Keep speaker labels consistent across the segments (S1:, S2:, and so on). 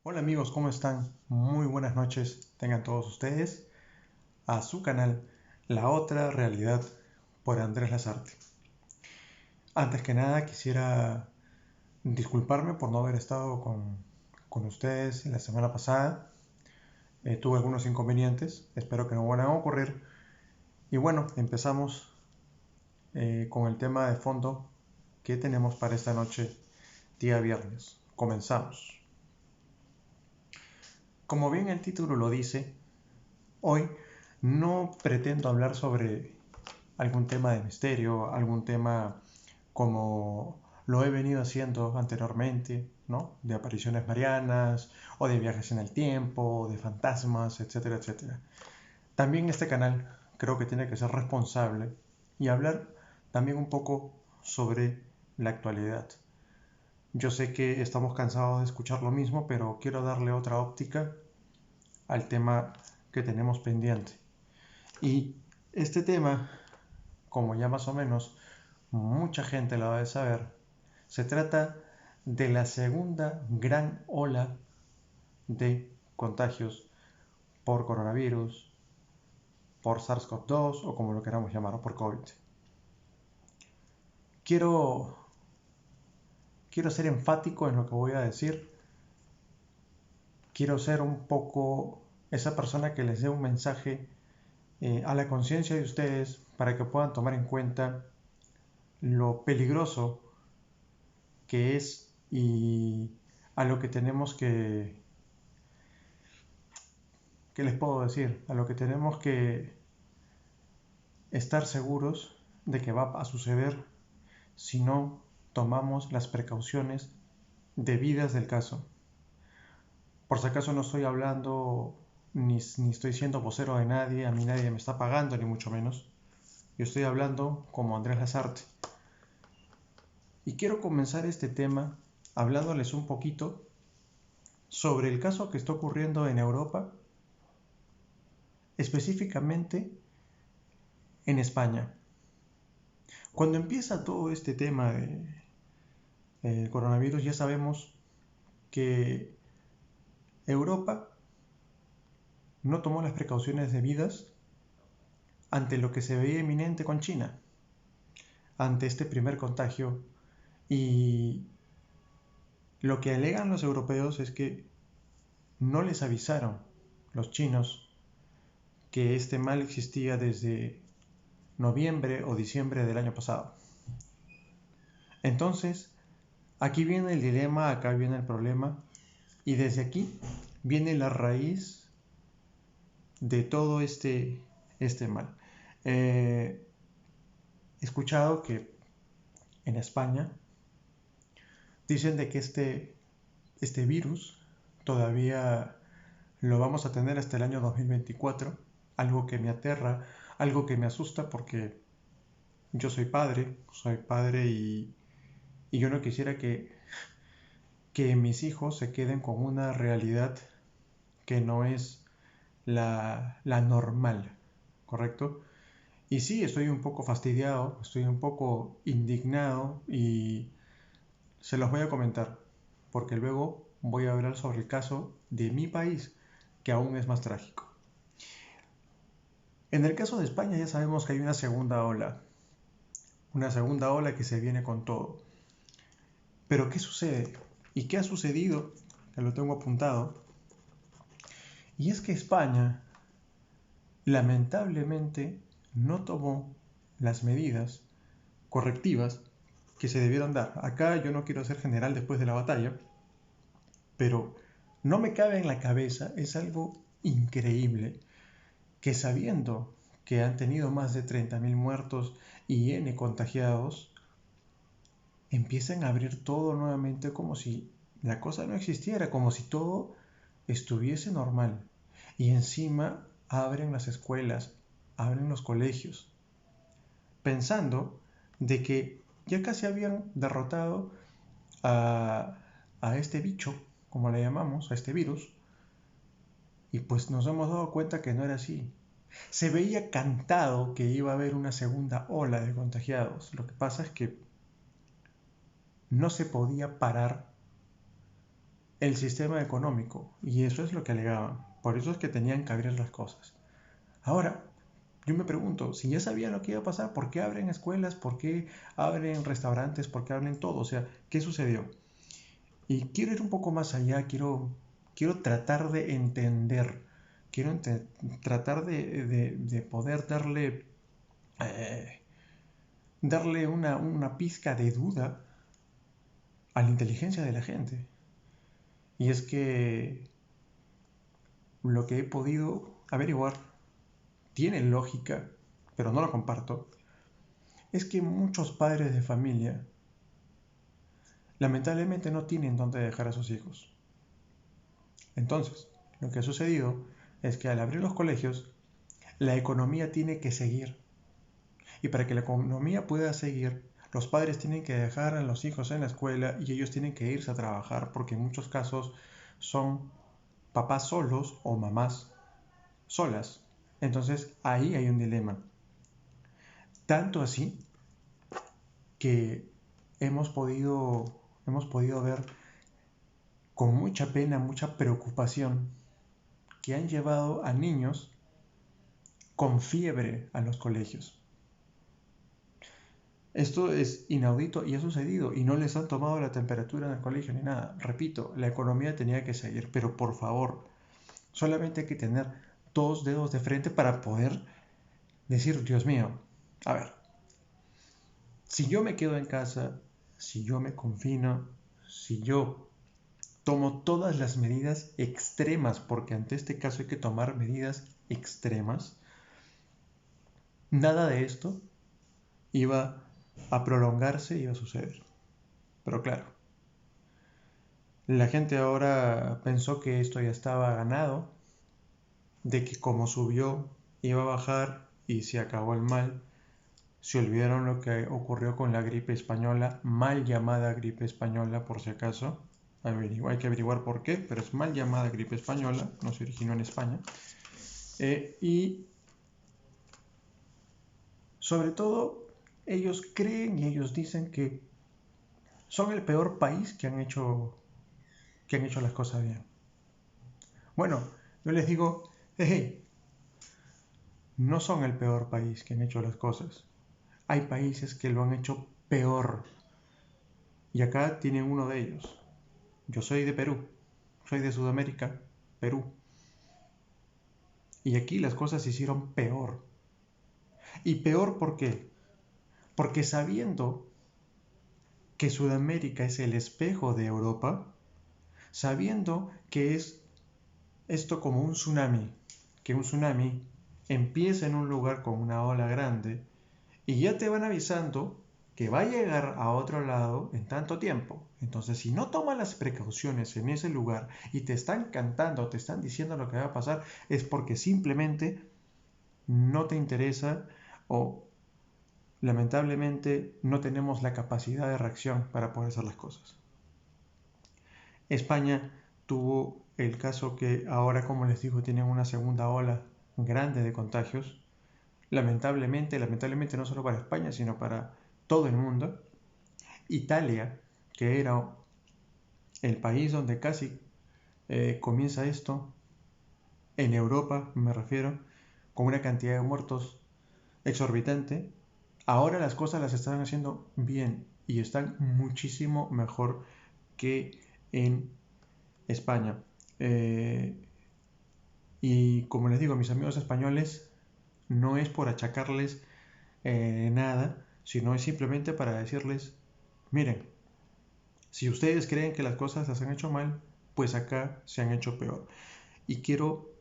S1: Hola amigos, ¿cómo están? Muy buenas noches tengan todos ustedes a su canal La Otra Realidad por Andrés Lazarte. Antes que nada quisiera disculparme por no haber estado con ustedes la semana pasada. Tuve algunos inconvenientes, espero que no vuelvan a ocurrir. Y bueno, empezamos con el tema de fondo que tenemos para esta noche, día viernes. Comenzamos. Como bien el título lo dice, hoy no pretendo hablar sobre algún tema de misterio, algún tema como lo he venido haciendo anteriormente, ¿no? De apariciones marianas, o de viajes en el tiempo, de fantasmas, etcétera, etcétera. También este canal creo que tiene que ser responsable y hablar también un poco sobre la actualidad. Yo sé que estamos cansados de escuchar lo mismo, pero quiero darle otra óptica al tema que tenemos pendiente. Y este tema, como ya más o menos mucha gente lo debe saber, se trata de la segunda gran ola de contagios por coronavirus, por SARS-CoV-2 o como lo queramos llamar, o por COVID. Quiero, quiero ser enfático en lo que voy a decir. Quiero ser un poco esa persona que les dé un mensaje a la conciencia de ustedes para que puedan tomar en cuenta lo peligroso que es y a lo que tenemos que, ¿qué les puedo decir? A lo que tenemos que estar seguros de que va a suceder si no tomamos las precauciones debidas del caso. Por si acaso no estoy hablando ni estoy siendo vocero de nadie, a mí nadie me está pagando, ni mucho menos. Yo estoy hablando como Andrés Lazarte. Y quiero comenzar este tema hablándoles un poquito sobre el caso que está ocurriendo en Europa, específicamente en España. Cuando empieza todo este tema del coronavirus, ya sabemos que Europa no tomó las precauciones debidas ante lo que se veía inminente con China, ante este primer contagio. Y lo que alegan los europeos es que no les avisaron los chinos que este mal existía desde noviembre o diciembre del año pasado. Entonces, aquí viene el dilema, acá viene el problema, y desde aquí viene la raíz de todo este mal. He escuchado que en España dicen de que este virus todavía lo vamos a tener hasta el año 2024, algo que me aterra, algo que me asusta porque yo soy padre y yo no quisiera que mis hijos se queden con una realidad que no es la normal, ¿correcto? Y sí, estoy un poco fastidiado, estoy un poco indignado y se los voy a comentar, porque luego voy a hablar sobre el caso de mi país, que aún es más trágico. En el caso de España ya sabemos que hay una segunda ola que se viene con todo. Pero ¿qué sucede? ¿Y qué ha sucedido? Que lo tengo apuntado. Y es que España, lamentablemente, no tomó las medidas correctivas que se debieron dar. Acá yo no quiero ser general después de la batalla, pero no me cabe en la cabeza, es algo increíble, que sabiendo que han tenido más de 30.000 muertos y N contagiados, empiecen a abrir todo nuevamente como si la cosa no existiera, como si todo estuviese normal. Y encima abren las escuelas, abren los colegios, pensando de que ya casi habían derrotado a, a este bicho, como le llamamos, a este virus, y pues nos hemos dado cuenta que no era así. Se veía cantado que iba a haber una segunda ola de contagiados. Lo que pasa es que no se podía parar el sistema económico, y eso es lo que alegaban. Por eso es que tenían que abrir las cosas. Ahora, yo me pregunto, si ya sabían lo que iba a pasar, ¿por qué abren escuelas? ¿Por qué abren restaurantes? ¿Por qué abren todo? O sea, ¿qué sucedió? Y quiero ir un poco más allá, quiero tratar de entender, tratar de poder eh, darle una pizca de duda a la inteligencia de la gente. Y es que lo que he podido averiguar tiene lógica, pero no lo comparto, es que muchos padres de familia lamentablemente no tienen dónde dejar a sus hijos. Entonces, lo que ha sucedido es que al abrir los colegios, la economía tiene que seguir. Y para que la economía pueda seguir, los padres tienen que dejar a los hijos en la escuela y ellos tienen que irse a trabajar porque en muchos casos son papás solos o mamás solas. Entonces ahí hay un dilema. Tanto así que hemos podido ver con mucha pena, mucha preocupación, que han llevado a niños con fiebre a los colegios. Esto es inaudito y ha sucedido y no les han tomado la temperatura en el colegio ni nada. Repito, la economía tenía que seguir, pero por favor, solamente hay que tener dos dedos de frente para poder decir, Dios mío, a ver, si yo me quedo en casa, si yo me confino, si yo tomo todas las medidas extremas, porque ante este caso hay que tomar medidas extremas, nada de esto iba a prolongarse, iba a suceder. Pero claro, la gente ahora pensó que esto ya estaba ganado, de que como subió iba a bajar y se acabó el mal. Se olvidaron lo que ocurrió con la gripe española, mal llamada gripe española por si acaso. Hay que averiguar por qué, pero es mal llamada gripe española, no se originó en España. Y sobre todo, ellos creen y ellos dicen que son el peor país que han hecho las cosas bien. Bueno, yo les digo, hey, no son el peor país que han hecho las cosas. Hay países que lo han hecho peor. Y acá tienen uno de ellos. Yo soy de Perú, soy de Sudamérica, Perú. Y aquí las cosas se hicieron peor. ¿Y peor por qué? Porque sabiendo que Sudamérica es el espejo de Europa, sabiendo que es esto como un tsunami, que un tsunami empieza en un lugar con una ola grande y ya te van avisando que va a llegar a otro lado en tanto tiempo. Entonces, si no tomas las precauciones en ese lugar y te están cantando, te están diciendo lo que va a pasar, es porque simplemente no te interesa o lamentablemente no tenemos la capacidad de reacción para poder hacer las cosas. España tuvo el caso que ahora, como les digo, tienen una segunda ola grande de contagios. Lamentablemente no solo para España, sino para todo el mundo. Italia, que era el país donde casi comienza esto, en Europa me refiero, con una cantidad de muertos exorbitante, ahora las cosas las están haciendo bien y están muchísimo mejor que en España. Y como les digo a mis amigos españoles, no es por achacarles nada, sino es simplemente para decirles, miren, si ustedes creen que las cosas las han hecho mal, pues acá se han hecho peor. Y quiero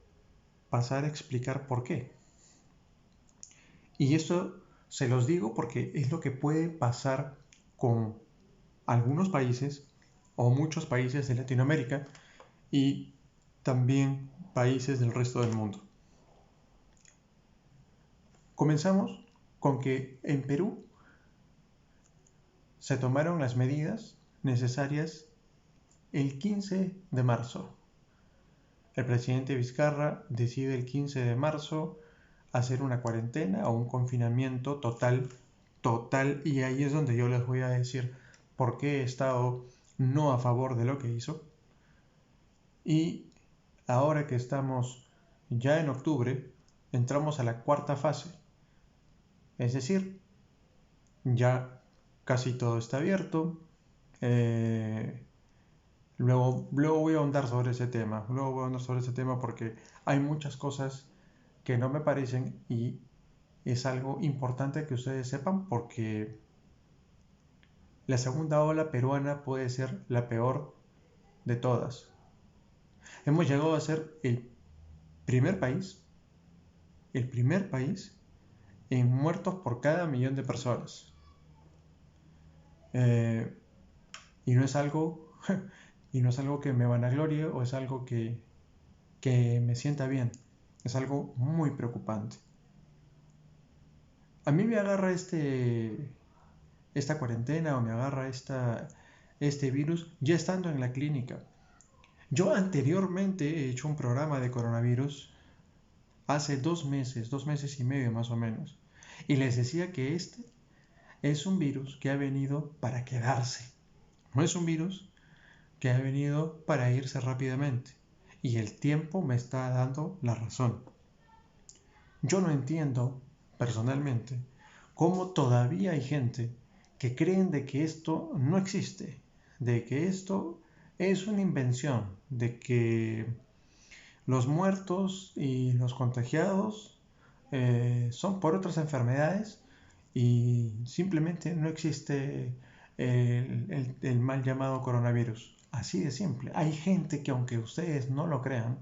S1: pasar a explicar por qué. Y esto se los digo porque es lo que puede pasar con algunos países o muchos países de Latinoamérica y también países del resto del mundo. Comenzamos con que en Perú se tomaron las medidas necesarias el 15 de marzo. El presidente Vizcarra decide el 15 de marzo hacer una cuarentena o un confinamiento total, y ahí es donde yo les voy a decir por qué he estado no a favor de lo que hizo. Y ahora que estamos ya en octubre, entramos a la cuarta fase. Es decir, ya casi todo está abierto. Eh, luego voy a ahondar sobre ese tema. Luego voy a ahondar sobre ese tema porque hay muchas cosas que no me parecen y es algo importante que ustedes sepan porque la segunda ola peruana puede ser la peor de todas. Hemos llegado a ser primer país, el primer país en muertos por cada millón de personas. Eh, y no es algo y no es algo que me vanaglorie o es algo que me sienta bien. Es algo muy preocupante. A mí me agarra esta cuarentena o me agarra este virus ya estando en la clínica. Yo anteriormente he hecho un programa de coronavirus hace 2 meses y medio más o menos. Y les decía que este es un virus que ha venido para quedarse. No es un virus que ha venido para irse rápidamente. Y el tiempo me está dando la razón. Yo no entiendo, personalmente, cómo todavía hay gente que creen de que esto no existe, de que esto es una invención, de que los muertos y los contagiados son por otras enfermedades y simplemente no existe el mal llamado coronavirus. Así de simple. Hay gente que aunque ustedes no lo crean,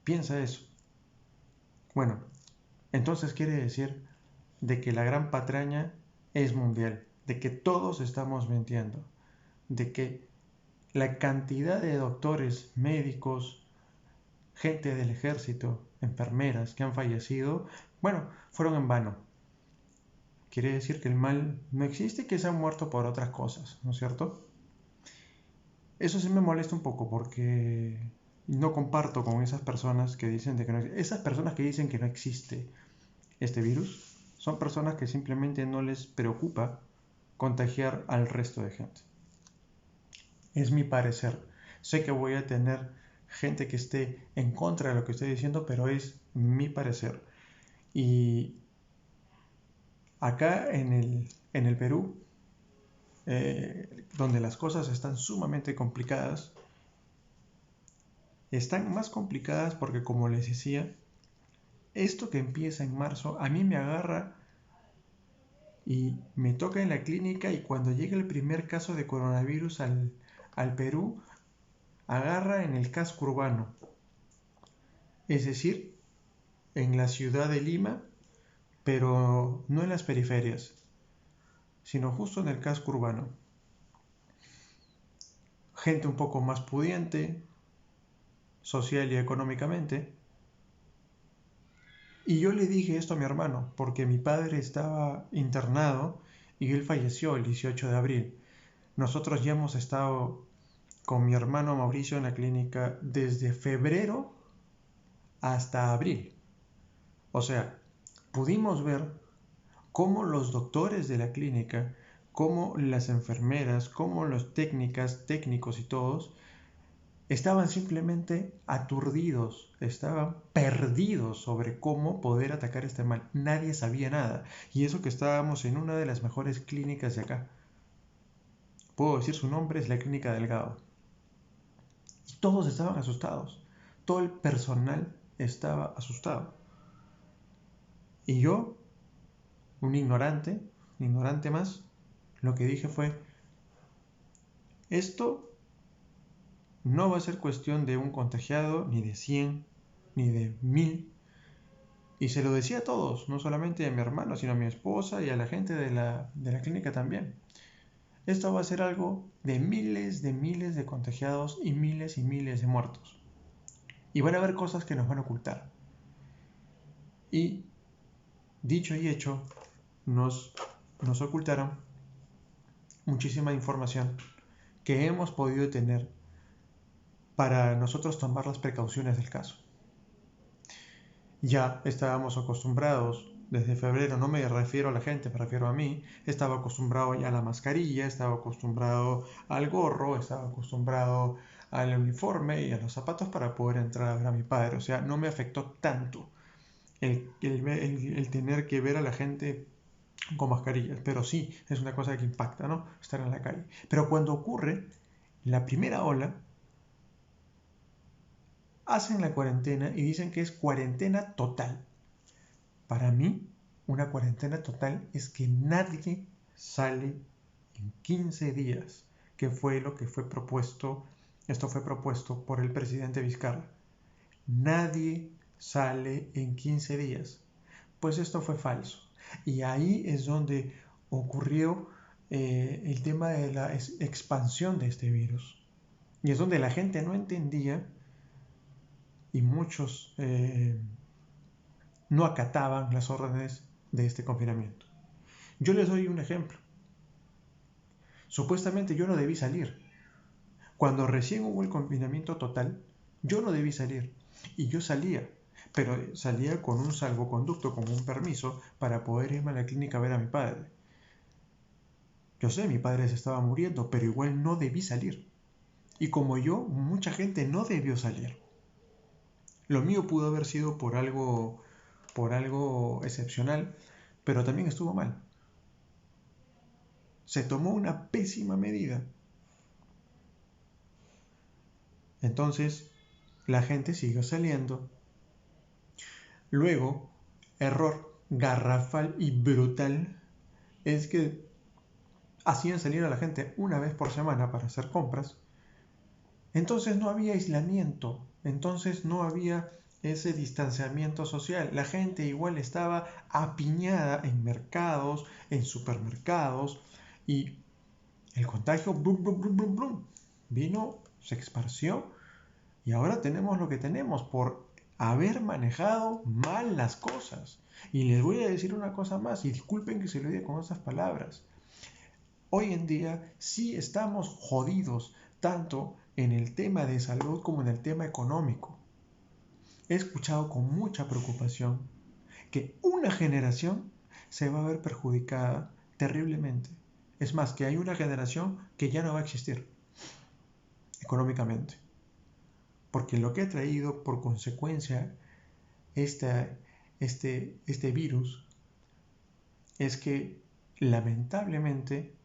S1: piensa eso. Bueno, entonces quiere decir de que la gran patraña es mundial, de que todos estamos mintiendo, de que la cantidad de doctores, médicos, gente del ejército, enfermeras que han fallecido, bueno, fueron en vano. Quiere decir que el mal no existe y que se han muerto por otras cosas, ¿no es cierto? Eso sí me molesta un poco porque no comparto con esas personas que dicen de que no, esas personas que dicen que no existe este virus son personas que simplemente no les preocupa contagiar al resto de gente. Es mi parecer. Sé que voy a tener gente que esté en contra de lo que estoy diciendo, pero es mi parecer. Y acá en el Perú, donde las cosas están sumamente complicadas, están más complicadas porque, como les decía, esto que empieza en marzo a mí me agarra y me toca en la clínica y cuando llega el primer caso de coronavirus al Perú, agarra en el casco urbano, es decir, en la ciudad de Lima, pero no en las periferias, sino justo en el casco urbano. Gente un poco más pudiente, social y económicamente. Y yo le dije esto a mi hermano, porque mi padre estaba internado y él falleció el 18 de abril. Nosotros ya hemos estado con mi hermano Mauricio en la clínica desde febrero hasta abril. O sea, pudimos ver cómo los doctores de la clínica, cómo las enfermeras, cómo los técnicos y todos estaban simplemente aturdidos, estaban perdidos sobre cómo poder atacar este mal. Nadie sabía nada. Y eso que estábamos en una de las mejores clínicas de acá. Puedo decir su nombre, es la Clínica Delgado. Y todos estaban asustados. Todo el personal estaba asustado. Y yo, un ignorante más, lo que dije fue, esto no va a ser cuestión de un contagiado, ni de 100, ni de 1000. Y se lo decía a todos, no solamente a mi hermano, sino a mi esposa y a la gente de la clínica también. Esto va a ser algo de miles de contagiados y miles de muertos. Y van a haber cosas que nos van a ocultar. Y dicho y hecho, nos ocultaron muchísima información que hemos podido tener para nosotros tomar las precauciones del caso. Ya estábamos acostumbrados desde febrero, no me refiero a la gente, me refiero a mí, estaba acostumbrado ya a la mascarilla, estaba acostumbrado al gorro, estaba acostumbrado al uniforme y a los zapatos para poder entrar a ver a mi padre. O sea, no me afectó tanto el tener que ver a la gente con mascarillas, pero sí es una cosa que impacta, ¿no? Estar en la calle. Pero cuando ocurre la primera ola, hacen la cuarentena y dicen que es cuarentena total. Para mí, una cuarentena total es que nadie sale en 15 días, que fue lo que fue propuesto, esto fue propuesto por el presidente Vizcarra. Nadie sale en 15 días. Pues esto fue falso. Y ahí es donde ocurrió el tema de la expansión de este virus. Y es donde la gente no entendía y muchos no acataban las órdenes de este confinamiento. Yo les doy un ejemplo. Supuestamente yo no debí salir. Cuando recién hubo el confinamiento total, yo no debí salir. Y yo salía, pero salía con un salvoconducto, con un permiso para poder irme a la clínica a ver a mi padre. Yo sé, mi padre se estaba muriendo, pero igual no debí salir. Y como yo, mucha gente no debió salir. Lo mío pudo haber sido por algo excepcional, pero también estuvo mal. Se tomó una pésima medida. Entonces, la gente siguió saliendo. Luego, error garrafal y brutal es que hacían salir a la gente una vez por semana para hacer compras. Entonces no había aislamiento, entonces no había ese distanciamiento social. La gente igual estaba apiñada en mercados, en supermercados y el contagio blum, blum, blum, blum, blum, vino, se esparció y ahora tenemos lo que tenemos por haber manejado mal las cosas. Y les voy a decir una cosa más, y disculpen que se lo diga con esas palabras. Hoy en día sí estamos jodidos, tanto en el tema de salud como en el tema económico. He escuchado con mucha preocupación que una generación se va a ver perjudicada terriblemente. Es más, que hay una generación que ya no va a existir económicamente. Porque lo que ha traído por consecuencia este virus es que lamentablemente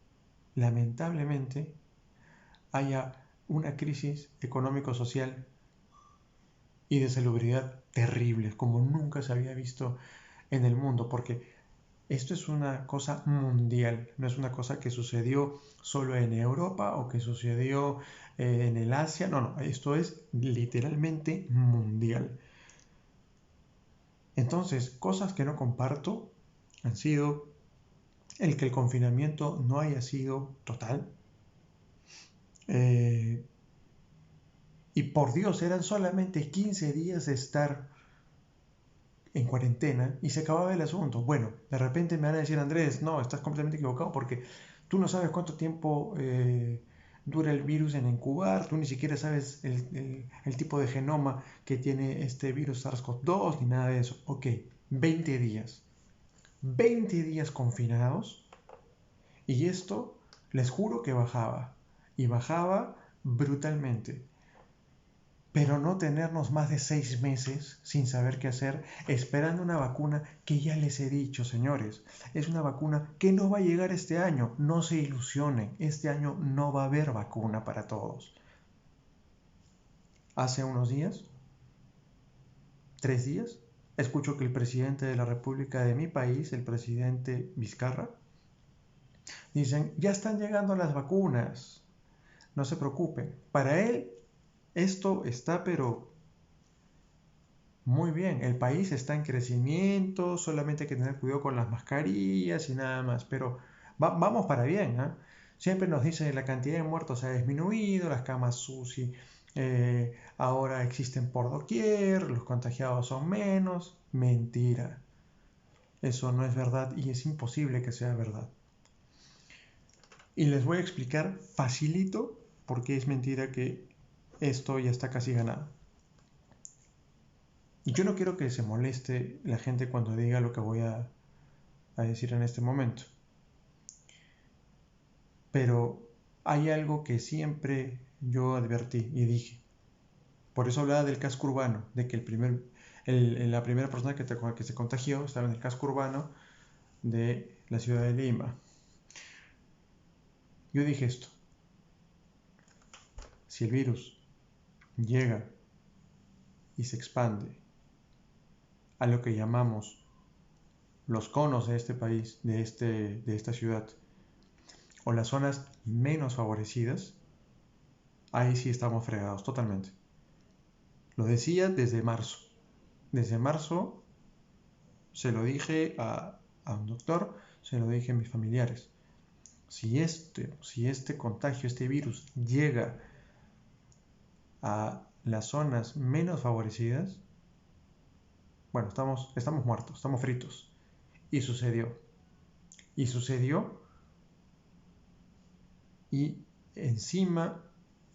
S1: haya una crisis económico-social y de salubridad terribles, como nunca se había visto en el mundo, porque esto es una cosa mundial, no es una cosa que sucedió solo en Europa o que sucedió en el Asia, no, esto es literalmente mundial. Entonces, cosas que no comparto han sido el que el confinamiento no haya sido total. Y por Dios, eran solamente 15 días de estar en cuarentena y se acababa el asunto. Bueno, de repente me van a decir, Andrés, no, estás completamente equivocado porque tú no sabes cuánto tiempo dura el virus en incubar, tú ni siquiera sabes el tipo de genoma que tiene este virus SARS-CoV-2 ni nada de eso. Ok, 20 días. 20 días confinados y esto les juro que bajaba y bajaba brutalmente. Pero no tenernos más de 6 meses sin saber qué hacer, esperando una vacuna que ya les he dicho, señores, es una vacuna que no va a llegar este año. No se ilusionen, este año no va a haber vacuna para todos. Hace unos días, 3 días, escucho que el presidente de la República de mi país, el presidente Vizcarra, dicen, ya están llegando las vacunas, no se preocupen. Para él, esto está pero muy bien, el país está en crecimiento, solamente hay que tener cuidado con las mascarillas y nada más, pero vamos para bien, ¿eh? Siempre nos dicen que la cantidad de muertos ha disminuido, las camas UCI ahora existen por doquier, los contagiados son menos. Mentira, eso no es verdad y es imposible que sea verdad. Y les voy a explicar facilito por qué es mentira que esto ya está casi ganado. Yo no quiero que se moleste la gente cuando diga lo que voy a decir en este momento. Pero hay algo que siempre yo advertí y dije, por eso hablaba del casco urbano, de que la primera persona que se contagió estaba en el casco urbano de la ciudad de Lima. Yo dije esto, si el virus llega y se expande a lo que llamamos los conos de este país, de esta ciudad, o las zonas menos favorecidas, ahí sí estamos fregados totalmente. Lo decía desde marzo. Desde marzo se lo dije a un doctor, se lo dije a mis familiares. Si este contagio, este virus llega a las zonas menos favorecidas, bueno, estamos muertos, estamos fritos. Y sucedió. Y sucedió. Y encima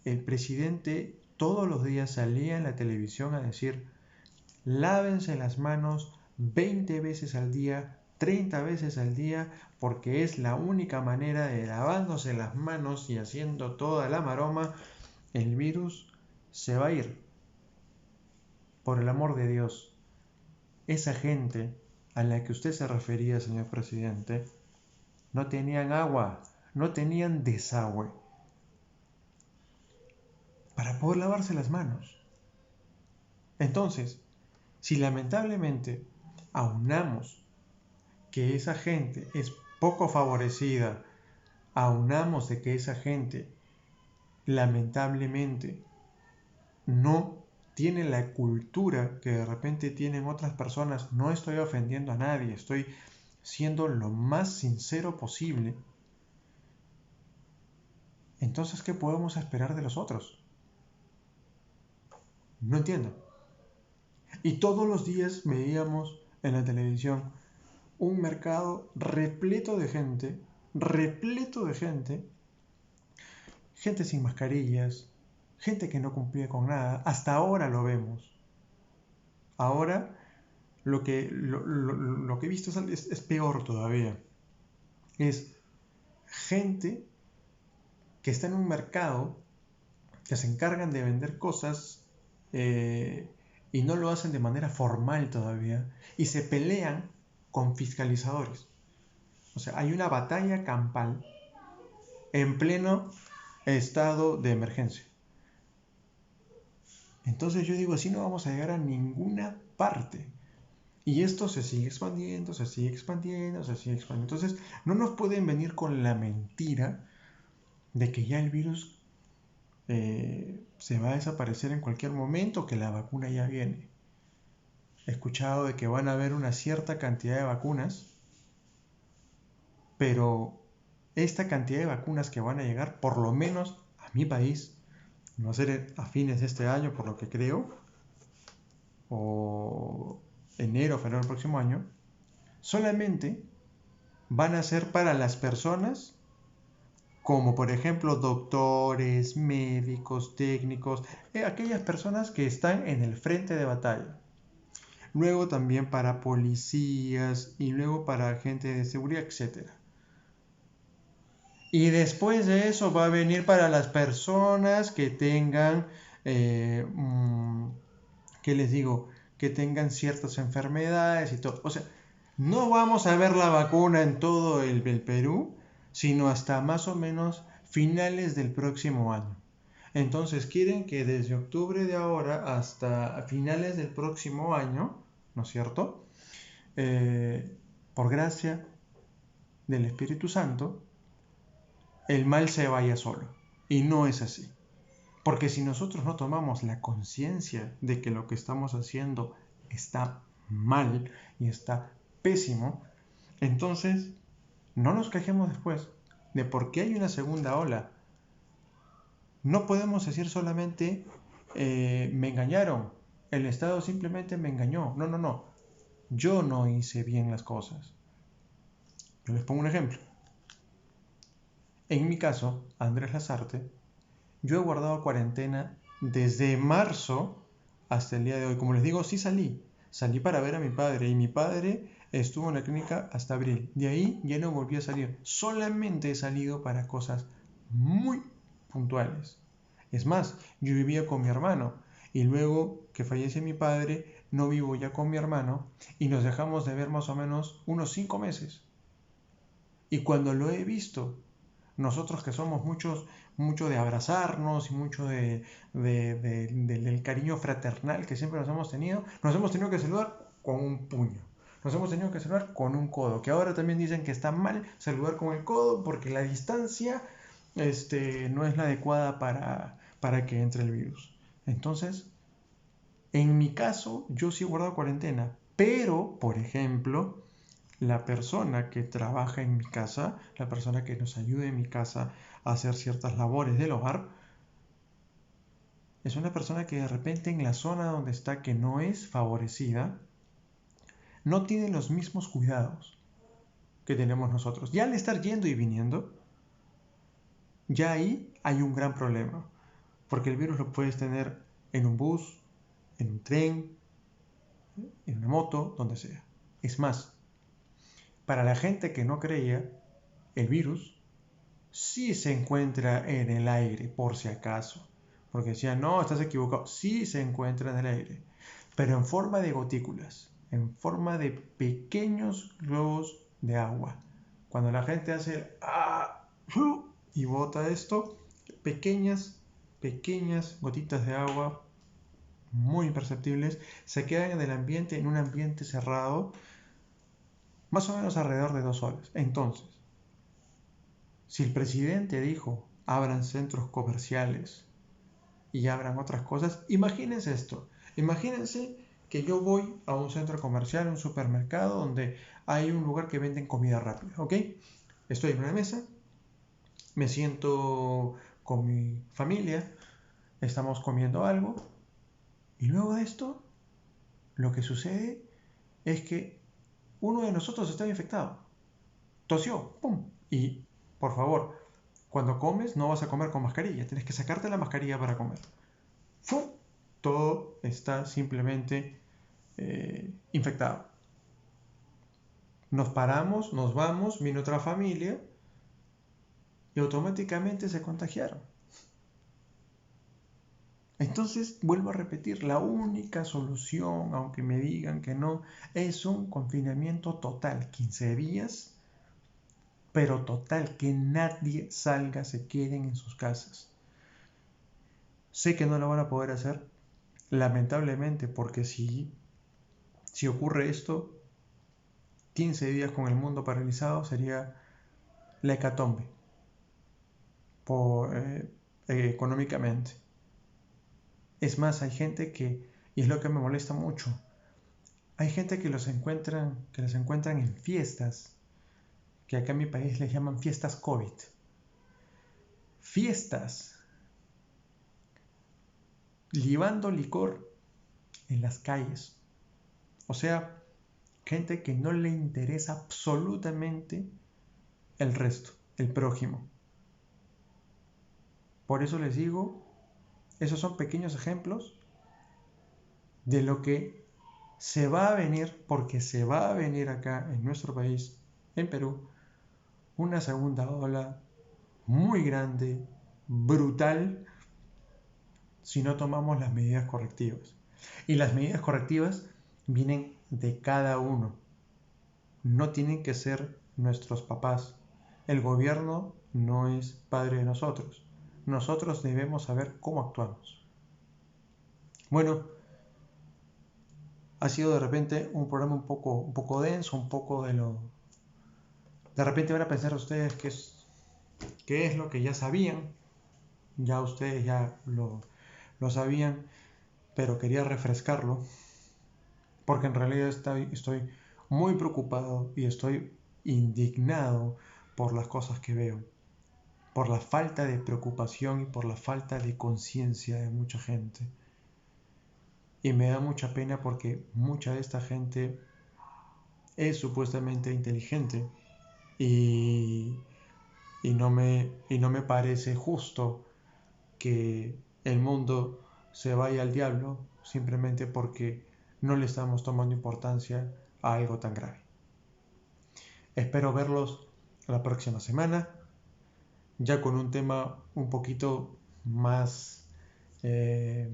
S1: el presidente todos los días salía en la televisión a decir, lávense las manos 20 veces al día, 30 veces al día, porque es la única manera de lavándose las manos y haciendo toda la maroma, el virus se va a ir. Por el amor de Dios, esa gente a la que usted se refería, señor presidente, no tenían agua, no tenían desagüe para poder lavarse las manos. Entonces, si lamentablemente aunamos que esa gente es poco favorecida, aunamos de que esa gente lamentablemente no tiene la cultura que de repente tienen otras personas, no estoy ofendiendo a nadie, estoy siendo lo más sincero posible, entonces, ¿qué podemos esperar de los otros? No entiendo. Y todos los días veíamos en la televisión un mercado repleto de gente, gente sin mascarillas, gente que no cumplía con nada. Hasta ahora lo vemos. Ahora lo que he visto es peor todavía. Es gente que está en un mercado, que se encargan de vender cosas y no lo hacen de manera formal todavía, y se pelean con fiscalizadores. O sea, hay una batalla campal en pleno estado de emergencia. Entonces yo digo, así no vamos a llegar a ninguna parte. Y esto se sigue expandiendo, se sigue expandiendo, se sigue expandiendo. Entonces no nos pueden venir con la mentira de que ya el virus se va a desaparecer en cualquier momento, que la vacuna ya viene. He escuchado de que van a haber una cierta cantidad de vacunas, pero esta cantidad de vacunas que van a llegar, por lo menos a mi país, no va a ser a fines de este año, por lo que creo, o enero o febrero del próximo año, solamente van a ser para las personas como por ejemplo doctores, médicos, técnicos, aquellas personas que están en el frente de batalla. Luego también para policías y luego para gente de seguridad, etc. Y después de eso va a venir para las personas que tengan, ¿qué les digo? Que tengan ciertas enfermedades y todo. O sea, no vamos a ver la vacuna en todo el Perú, sino hasta más o menos finales del próximo año. Entonces quieren que desde octubre de ahora hasta finales del próximo año, ¿no es cierto? Por gracia del Espíritu Santo, el mal se vaya solo. Y no es así. Porque si nosotros no tomamos la conciencia de que lo que estamos haciendo está mal y está pésimo, entonces no nos quejemos después de por qué hay una segunda ola. No podemos decir solamente me engañaron, el Estado simplemente me engañó. No, no, no. Yo no hice bien las cosas. Yo les pongo un ejemplo. En mi caso, Andrés Lazarte, yo he guardado cuarentena desde marzo hasta el día de hoy. Como les digo, sí salí. Salí para ver a mi padre y mi padre estuvo en la clínica hasta abril. De ahí ya no volví a salir. Solamente he salido para cosas muy puntuales. Es más, yo vivía con mi hermano y luego que fallece mi padre, no vivo ya con mi hermano y nos dejamos de ver más o menos unos 5 meses. Y cuando lo he visto, nosotros que somos mucho de abrazarnos y mucho del cariño fraternal que siempre nos hemos tenido que saludar con un puño. Nos hemos tenido que saludar con un codo, que ahora también dicen que está mal saludar con el codo porque la distancia no es la adecuada para que entre el virus. Entonces, en mi caso, yo sí he guardado cuarentena, pero, por ejemplo, la persona que trabaja en mi casa, la persona que nos ayuda en mi casa a hacer ciertas labores del hogar, es una persona que de repente en la zona donde está, que no es favorecida, no tiene los mismos cuidados que tenemos nosotros. Ya al estar yendo y viniendo, ya ahí hay un gran problema, porque el virus lo puedes tener en un bus, en un tren, en una moto, donde sea. Es más, para la gente que no creía, el virus sí se encuentra en el aire, por si acaso. Porque decían, no, estás equivocado. Sí se encuentra en el aire, pero en forma de gotículas, en forma de pequeños globos de agua. Cuando la gente hace el y bota esto, pequeñas gotitas de agua muy imperceptibles se quedan en el ambiente, en un ambiente cerrado, más o menos alrededor de 2 horas. Entonces, si el presidente dijo, abran centros comerciales y abran otras cosas, imagínense esto. Imagínense que yo voy a un centro comercial, un supermercado, donde hay un lugar que venden comida rápida, ¿ok? Estoy en una mesa, me siento con mi familia, estamos comiendo algo, y luego de esto, lo que sucede es que uno de nosotros está infectado. Tosió, ¡pum! Y, por favor, cuando comes no vas a comer con mascarilla, tienes que sacarte la mascarilla para comer. ¡Fum! Todo está simplemente infectado. Nos paramos, nos vamos, vino otra familia y automáticamente se contagiaron. Entonces, vuelvo a repetir, la única solución, aunque me digan que no, es un confinamiento total, 15 días, pero total, que nadie salga, se queden en sus casas. Sé que no lo van a poder hacer, lamentablemente, porque si ocurre esto, 15 días con el mundo paralizado sería la hecatombe económicamente. Es más, hay gente que, y es lo que me molesta mucho, hay gente que los encuentran en fiestas, que acá en mi país les llaman fiestas COVID. Fiestas, libando licor en las calles. O sea, gente que no le interesa absolutamente el resto, el prójimo. Por eso les digo, esos son pequeños ejemplos de lo que se va a venir, porque se va a venir acá en nuestro país, en Perú, una segunda ola muy grande, brutal, si no tomamos las medidas correctivas. Y las medidas correctivas vienen de cada uno. No tienen que ser nuestros papás. El gobierno no es padre de nosotros. Nosotros debemos saber cómo actuamos. Bueno, ha sido de repente un programa un poco denso, un poco de lo... De repente van a pensar ustedes qué es lo que ya sabían. Ya ustedes ya lo sabían, pero quería refrescarlo, porque en realidad estoy muy preocupado y estoy indignado por las cosas que veo, por la falta de preocupación y por la falta de conciencia de mucha gente. Y me da mucha pena porque mucha de esta gente es supuestamente inteligente y, y no me parece justo que el mundo se vaya al diablo simplemente porque no le estamos tomando importancia a algo tan grave. Espero verlos la próxima semana, ya con un tema un poquito más Eh,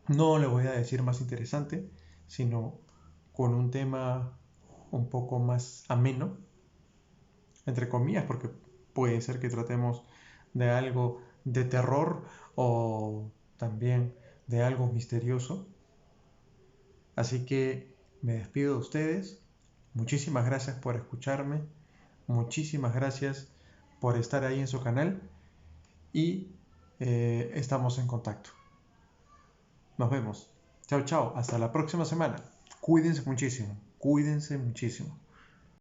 S1: no le voy a decir más interesante, sino con un tema un poco más ameno, entre comillas, porque puede ser que tratemos de algo de terror o también de algo misterioso. Así que me despido de ustedes. Muchísimas gracias por escucharme. Muchísimas gracias por estar ahí en su canal y estamos en contacto. Nos vemos. Chao, chao. Hasta la próxima semana. Cuídense muchísimo. Cuídense muchísimo.